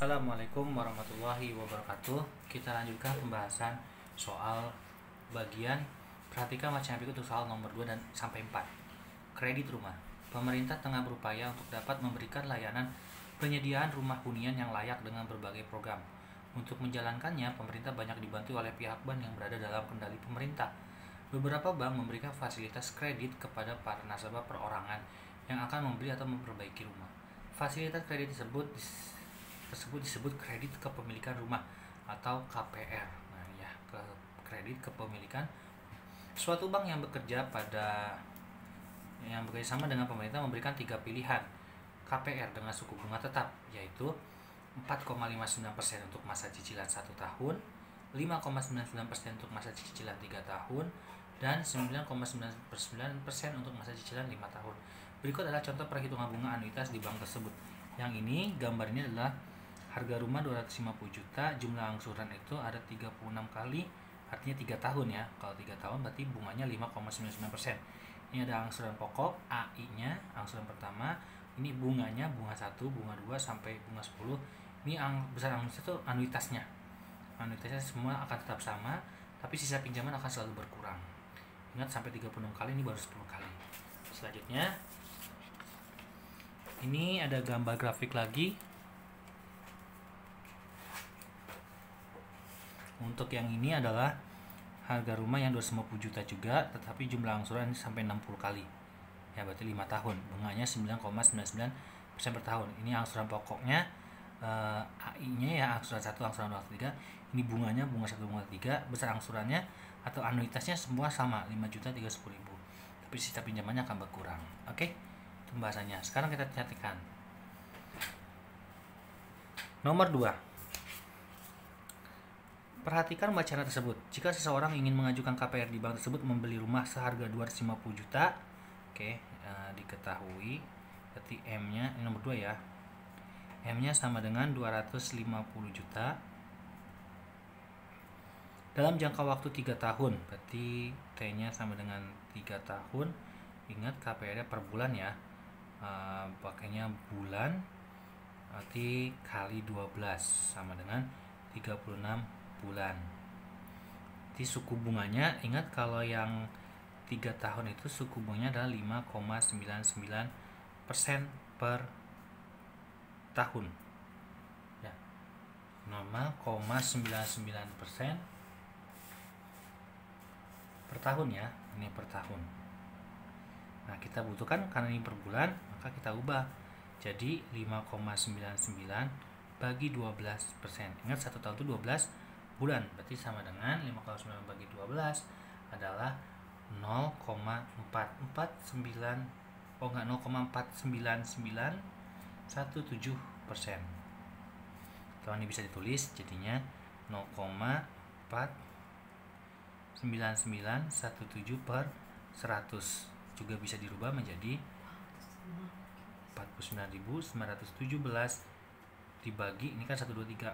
Assalamualaikum warahmatullahi wabarakatuh. Kita lanjutkan pembahasan soal bagian perhatikan macam berikut untuk soal nomor 2 dan sampai 4. Kredit rumah. Pemerintah tengah berupaya untuk dapat memberikan layanan penyediaan rumah hunian yang layak dengan berbagai program. Untuk menjalankannya, pemerintah banyak dibantu oleh pihak bank yang berada dalam kendali pemerintah. Beberapa bank memberikan fasilitas kredit kepada para nasabah perorangan yang akan membeli atau memperbaiki rumah. Fasilitas kredit tersebut disebut kredit kepemilikan rumah atau KPR. Nah, ya, kredit kepemilikan. Suatu bank yang bekerja sama dengan pemerintah memberikan 3 pilihan KPR dengan suku bunga tetap, yaitu 4,59% untuk masa cicilan 1 tahun, 5,99% untuk masa cicilan 3 tahun, dan 9,99% untuk masa cicilan 5 tahun. Berikut adalah contoh perhitungan bunga anuitas di bank tersebut. Yang ini gambar ini adalah harga rumah 250 juta, jumlah angsuran itu ada 36 kali, artinya 3 tahun ya. Kalau 3 tahun berarti bunganya 5,99%. Ini ada angsuran pokok, AI-nya, angsuran pertama. Ini bunganya, bunga 1, bunga 2, sampai bunga 10. Ini besar angsuran itu anuitasnya. Anuitasnya semua akan tetap sama, tapi sisa pinjaman akan selalu berkurang. Ingat, sampai 36 kali, ini baru 10 kali. Selanjutnya, ini ada gambar grafik lagi. Untuk yang ini adalah harga rumah yang 250 juta juga, tetapi jumlah angsuran sampai 60 kali. Ya, berarti 5 tahun. Bunganya 9,99% per tahun. Ini angsuran pokoknya, AI-nya ya, angsuran 1, angsuran 2, 3. Ini bunganya, bunga 1, bunga 3. Besar angsurannya atau anuitasnya semua sama, 5.310.000. Tapi sisa pinjamannya akan berkurang. Oke? Itu pembahasannya. Sekarang kita perhatikan. Nomor 2. Perhatikan bacaan tersebut. Jika seseorang ingin mengajukan KPR di bank tersebut membeli rumah seharga 250 juta, diketahui berarti M-nya, ini nomor 2 ya. M-nya sama dengan 250 juta dalam jangka waktu 3 tahun. Berarti T-nya sama dengan 3 tahun. Ingat KPR-nya per bulan ya. Pakainya bulan, berarti kali 12 sama dengan 36 bulan. Di suku bunganya, ingat kalau yang 3 tahun itu suku bunganya adalah 5,99% per tahun. Ya. 5,99% per tahun ya. Ini per tahun. Nah, kita butuhkan karena ini per bulan, maka kita ubah jadi 5,99 bagi 12%. Ingat 1 tahun itu 12 bulan, berarti sama dengan 5,9 bagi 12 adalah 0,49917%. Kalau ini bisa ditulis jadinya 0,49917 per 100. Juga bisa dirubah menjadi 49.917 dibagi, ini kan 1, 2, 3,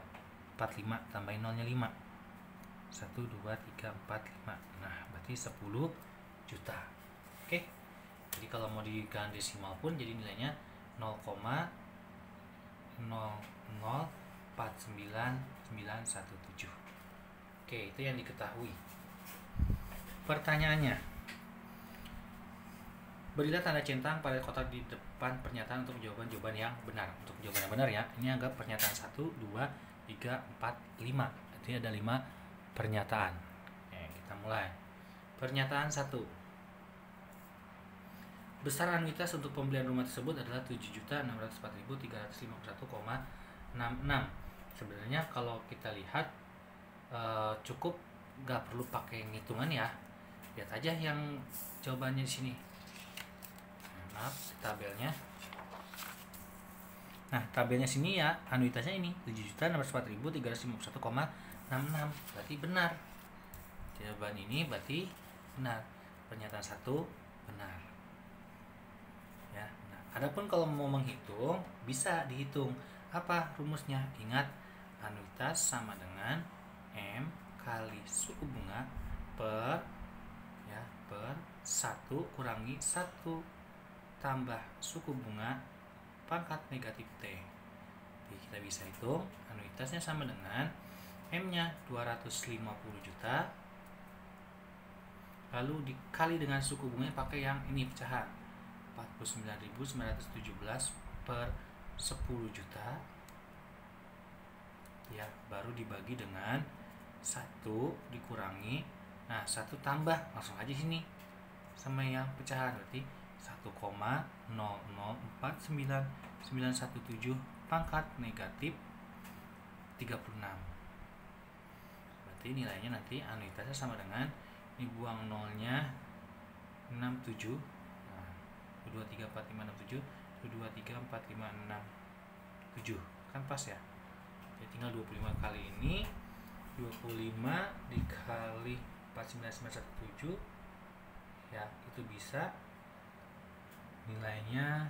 4, 5, tambahin nolnya 5. 1, 2, 3, 4, 5. Nah, berarti 10 juta. Oke. Jadi kalau mau dikalikan desimal pun jadi nilainya 0,0049917. Oke, itu yang diketahui. Pertanyaannya, berilah tanda centang pada kotak di depan pernyataan untuk jawaban-jawaban yang benar. Untuk jawaban yang benar ya, ini anggap pernyataan 1, 2, 3, 4, 5. Jadi ada 5 pernyataan. Oke, kita mulai. Pernyataan 1. Besar anuitas untuk pembelian rumah tersebut adalah 7.604.351,66. Sebenarnya kalau kita lihat cukup, nggak perlu pakai ngitungan ya. Lihat aja yang jawabannya di sini. Maaf, tabelnya. Nah, tabelnya sini ya, anuitasnya ini 7.604.351,66. Berarti benar. Jawaban ini berarti benar. Pernyataan 1 benar. Ya, nah, adapun kalau mau menghitung, bisa dihitung. Apa rumusnya? Ingat, anuitas sama dengan M kali suku bunga per 1 kurangi 1 tambah suku bunga pangkat negatif T Jadi kita bisa hitung anuitasnya sama dengan M-nya 250 juta, lalu dikali dengan suku bunganya pakai yang ini pecahan 49.917 per 10 juta ya, baru dibagi dengan 1 dikurangi, nah 1 tambah langsung aja sini sama yang pecahan, berarti 1,0049917 pangkat negatif 36. Berarti nilainya nanti anuitasnya sama dengan, ini buang nolnya 67, nah 2234567 2234567 kan pas ya. Jadi tinggal 25 kali ini, 25 dikali 49917 ya, itu bisa nilainya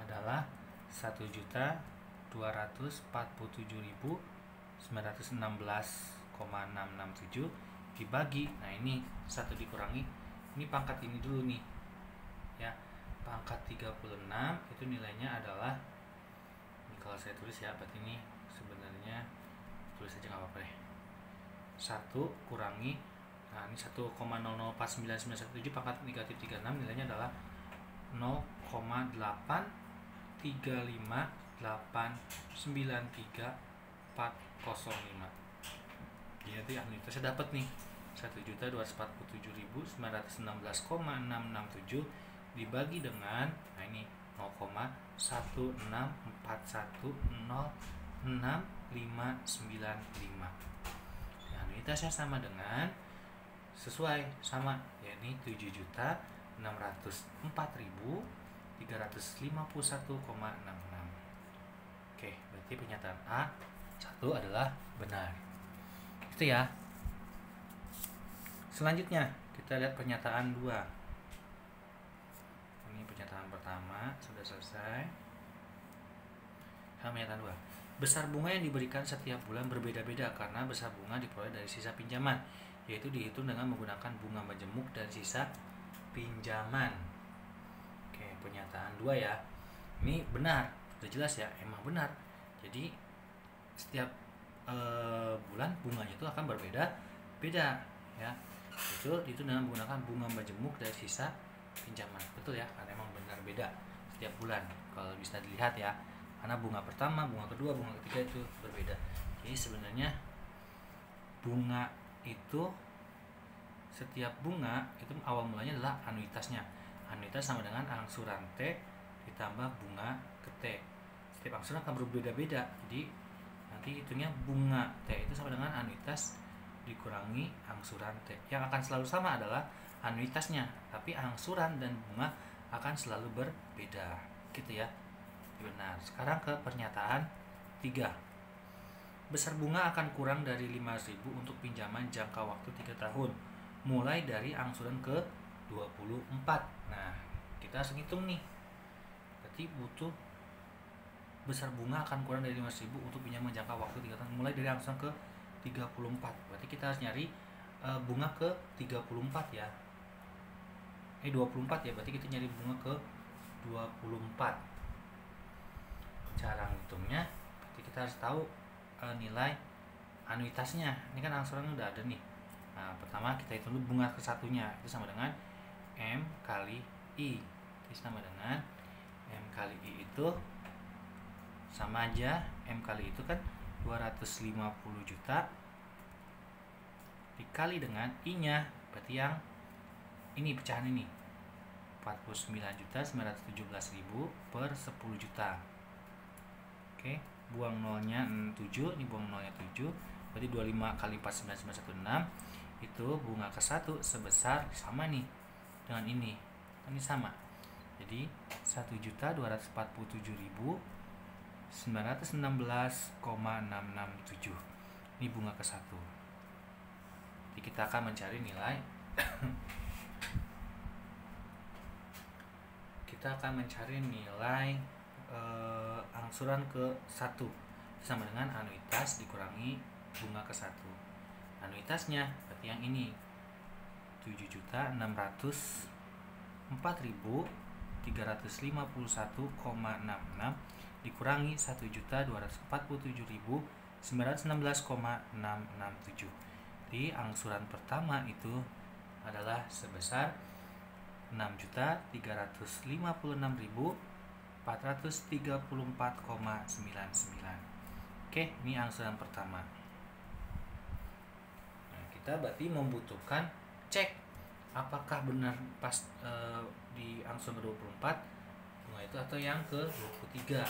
adalah 1.247.916,667 dibagi, nah ini 1 dikurangi, ini pangkat ini dulu nih ya, pangkat 36 itu nilainya adalah, ini kalau saya tulis ya, berarti ini sebenarnya tulis aja nggak apa-apa deh, 1 kurangi, nah ini 1,004997 pangkat negatif 36 nilainya adalah 0,835893405. Jadi anuitasnya dapat nih 1.247.916,667 dibagi dengan, nah ini 0,164106595. Anuitasnya sama dengan, sesuai sama yakni 7.604.351,66. Oke, berarti pernyataan A1 adalah benar. Itu ya. Selanjutnya kita lihat pernyataan 2. Ini pernyataan pertama sudah selesai. Pernyataan 2. Besar bunga yang diberikan setiap bulan berbeda-beda karena besar bunga diperoleh dari sisa pinjaman, yaitu dihitung dengan menggunakan bunga majemuk dan sisa pinjaman. Oke, pernyataan 2 ya. Ini benar, sudah jelas ya, emang benar. Jadi setiap bulan bunganya itu akan berbeda-beda ya. Itu dengan menggunakan bunga majemuk dari sisa pinjaman. Betul ya, karena emang benar beda setiap bulan. Kalau bisa dilihat ya, karena bunga pertama, bunga kedua, bunga ketiga itu berbeda. Jadi sebenarnya bunga itu, setiap bunga itu awal mulanya adalah anuitasnya. Anuitas sama dengan angsuran T ditambah bunga ke T. Setiap angsuran akan berbeda-beda. Jadi nanti hitungnya bunga T itu sama dengan anuitas dikurangi angsuran T. Yang akan selalu sama adalah anuitasnya, tapi angsuran dan bunga akan selalu berbeda. Gitu ya. Benar. Sekarang ke pernyataan 3. Besar bunga akan kurang dari 5.000 untuk pinjaman jangka waktu 3 tahun mulai dari angsuran ke 24. Nah, kita harus ngitung nih. Berarti butuh besar bunga akan kurang dari 5.000 untuk pinjaman jangka waktu 3 tahun mulai dari angsuran ke 34. Berarti kita harus nyari bunga ke 34 ya. 24 ya, berarti kita nyari bunga ke 24. Cara ngitungnya, berarti kita harus tahu nilai anuitasnya. Ini kan angsurannya udah ada nih. Nah, pertama kita hitung dulu bunga ke satunya, itu sama dengan M kali I. Itu sama dengan M kali I itu sama aja, M kali itu kan 250 juta dikali dengan I-nya, berarti yang ini pecahan ini 49.917.000 per 10 juta. Oke, buang nolnya 7, ini buang nolnya 7, berarti 25 kali 49916 itu bunga ke 1 sebesar sama nih dengan ini sama, jadi 1.247.916,667. Ini bunga ke 1. Jadi kita akan mencari nilai angsuran ke 1 sama dengan anuitas dikurangi bunga ke 1. Anuitasnya berarti yang ini 7.604.351,66 dikurangi 1.247.916,667. Jadi angsuran pertama itu adalah sebesar 6.356.434,99. Oke, ini angsuran pertama. Nah, kita berarti membutuhkan cek apakah benar pas di angsuran ke-24 bunga itu atau yang ke-23.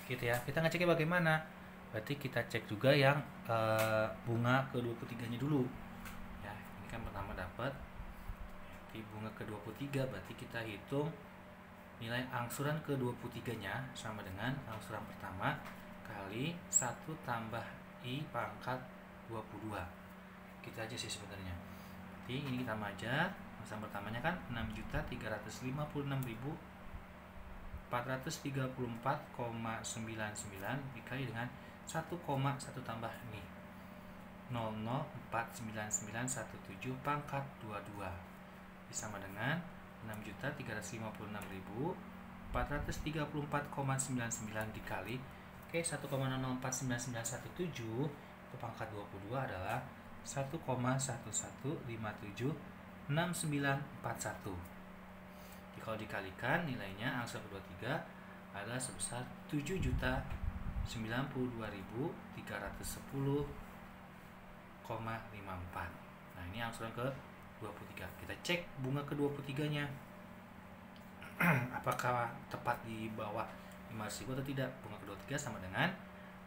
Gitu ya. Kita ngeceknya bagaimana? Berarti kita cek juga yang bunga ke-23-nya dulu. Ya, ini kan pertama dapat di bunga ke-23, berarti kita hitung nilai angsuran ke-23-nya sama dengan angsuran pertama kali 1 tambah I pangkat 22. Gitu aja sih sebenarnya. Jadi ini kita aja. Angsuran pertamanya kan 6.356.434,99 dikali dengan 1,1 tambah ini 0,049917 pangkat 22 sama dengan 6.356.434,99 dikali 1,00499917 itu pangkat 22 adalah 1,11575941. Kalau dikalikan nilainya angsuran ke-23 adalah sebesar 7.092.310,54. Nah, ini angsuran ke-23. Kita cek bunga ke-23-nya. Apakah tepat di bawah 500.000 atau tidak? Bunga ke-23 sama dengan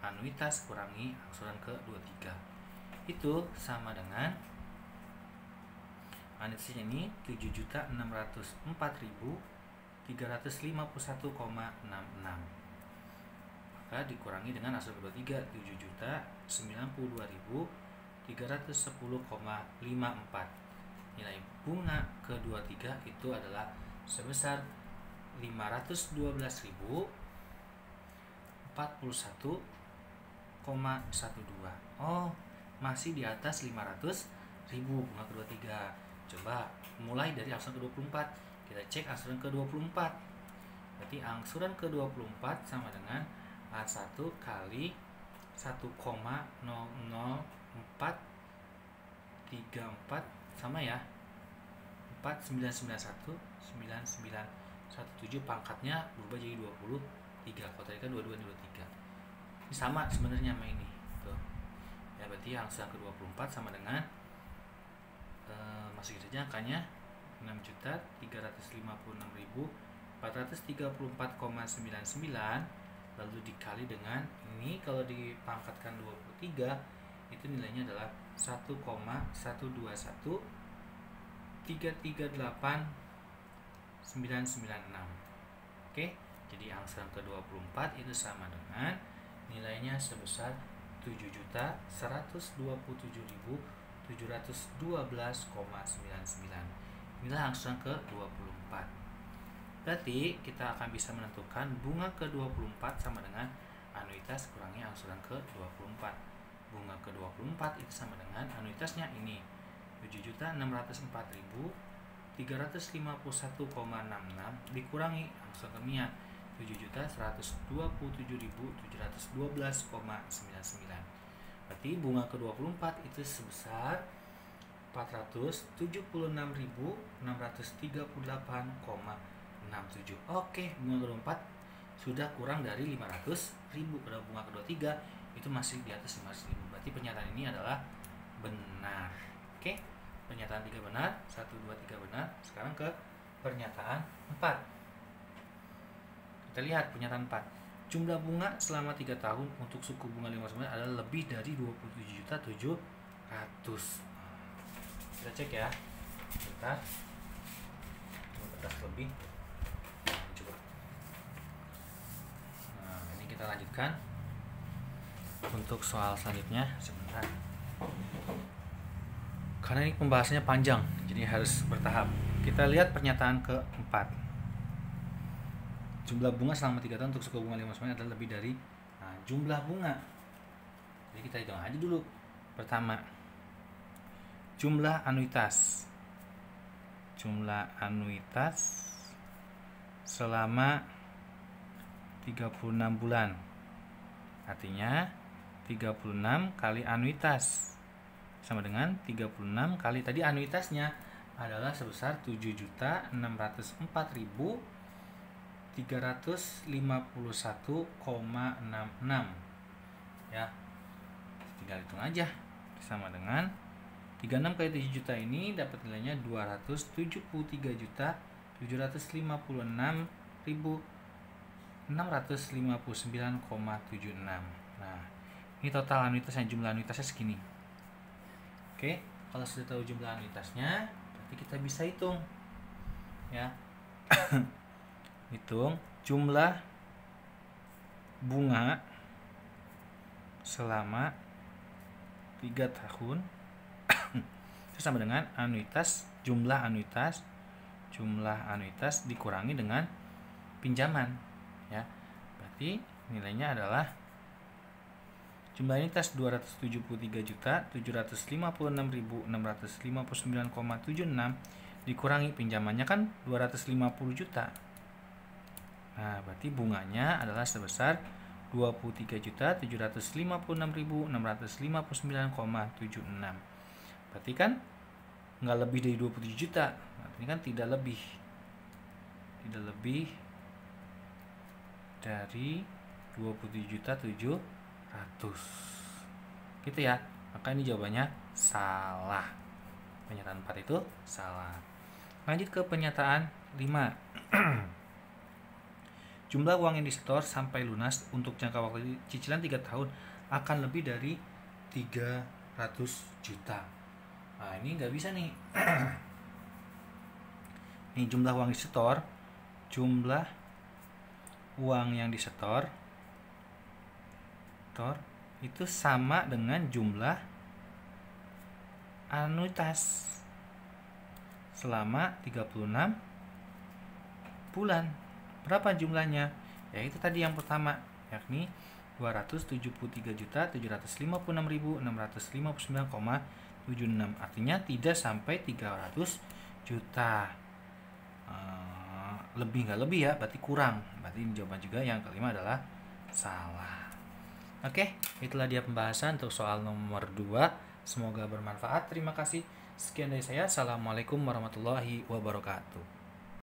anuitas kurangi angsuran ke-23. Itu sama dengan anuitasnya ini 7.604.351,66. Maka dikurangi dengan angsuran ke-23 7.092.310,54. Nilai bunga ke-23 itu adalah sebesar 512.041,12. Oh, masih di atas 500.000 bunga ke-23. Coba mulai dari angsuran ke-24. Kita cek angsuran ke-24. Berarti angsuran ke-24 sama dengan A1 kali 1,00434 sama ya 4991917 pangkatnya berubah jadi 23. Kalau tadi kan 22 dan 23. Ini sama sebenarnya sama ini. Tuh. Ya berarti angsuran ke-24 sama dengan masih saja angkanya 6.356.434,99 lalu dikali dengan ini, kalau dipangkatkan 23 itu nilainya adalah 1,121.338.996. Oke, jadi angsuran ke-24 itu sama dengan nilainya sebesar 7.127.712,99. Inilah angsuran ke-24. Berarti kita akan bisa menentukan bunga ke-24 sama dengan anuitas kurangi angsuran ke-24. Bunga ke-24 itu sama dengan anuitasnya ini 7.604.351,66 dikurangi angsuran ke-nya 7.127.712,99. Berarti bunga ke-24 itu sebesar 476.638,67. Oke, bunga ke-24 sudah kurang dari 500.000. Pada bunga ke-23 itu masih di atas 500.000. Berarti pernyataan ini adalah benar. Oke, pernyataan 3 benar, 1, 2, 3 benar. Sekarang ke pernyataan 4. Kita lihat pernyataan 4. Jumlah bunga selama 3 tahun untuk suku bunga 5% adalah lebih dari 27.700.000. Kita cek ya. Kita lebih. Coba. Nah, ini kita lanjutkan untuk soal selanjutnya sebentar. Karena ini pembahasannya panjang, jadi harus bertahap. Kita lihat pernyataan ke-4. Jumlah bunga selama 3 tahun untuk suku bunga 5% adalah lebih dari jumlah bunga. Jadi kita hitung aja dulu. Pertama, jumlah anuitas. Jumlah anuitas selama 36 bulan. Artinya 36 kali anuitas sama dengan 36 kali tadi anuitasnya adalah sebesar 7.604.351,66 ya. Tinggal hitung aja. Sama dengan 36 kali 7 juta ini dapat nilainya 273.256.659,76. Nah, ini total anuitasnya, jumlah anuitasnya segini. Oke, kalau sudah tahu jumlah anuitasnya, berarti kita bisa hitung ya. Hitung jumlah bunga selama 3 tahun itu sama dengan jumlah anuitas dikurangi dengan pinjaman ya. Berarti nilainya adalah jumlah anuitas 273.756.659,76 dikurangi pinjamannya kan 250 juta. Nah, berarti bunganya adalah sebesar 23.756.659,76. Berarti kan nggak lebih dari 27 juta. Ini kan tidak lebih dari 27.700.000 gitu ya. Maka ini jawabannya salah. Pernyataan 4 itu salah. Lanjut ke pernyataan 5. Jumlah uang yang disetor sampai lunas untuk jangka waktu cicilan 3 tahun akan lebih dari 300 juta. Nah, ini nggak bisa nih. Ini jumlah uang yang disetor itu sama dengan jumlah anuitas selama 36 bulan. Berapa jumlahnya? Ya itu tadi yang pertama, yakni 273.756.659,76. Artinya tidak sampai 300 juta. Lebih nggak lebih ya, berarti kurang. Berarti jawaban juga yang kelima adalah salah. Oke, itulah dia pembahasan untuk soal nomor 2. Semoga bermanfaat. Terima kasih. Sekian dari saya. Assalamualaikum warahmatullahi wabarakatuh.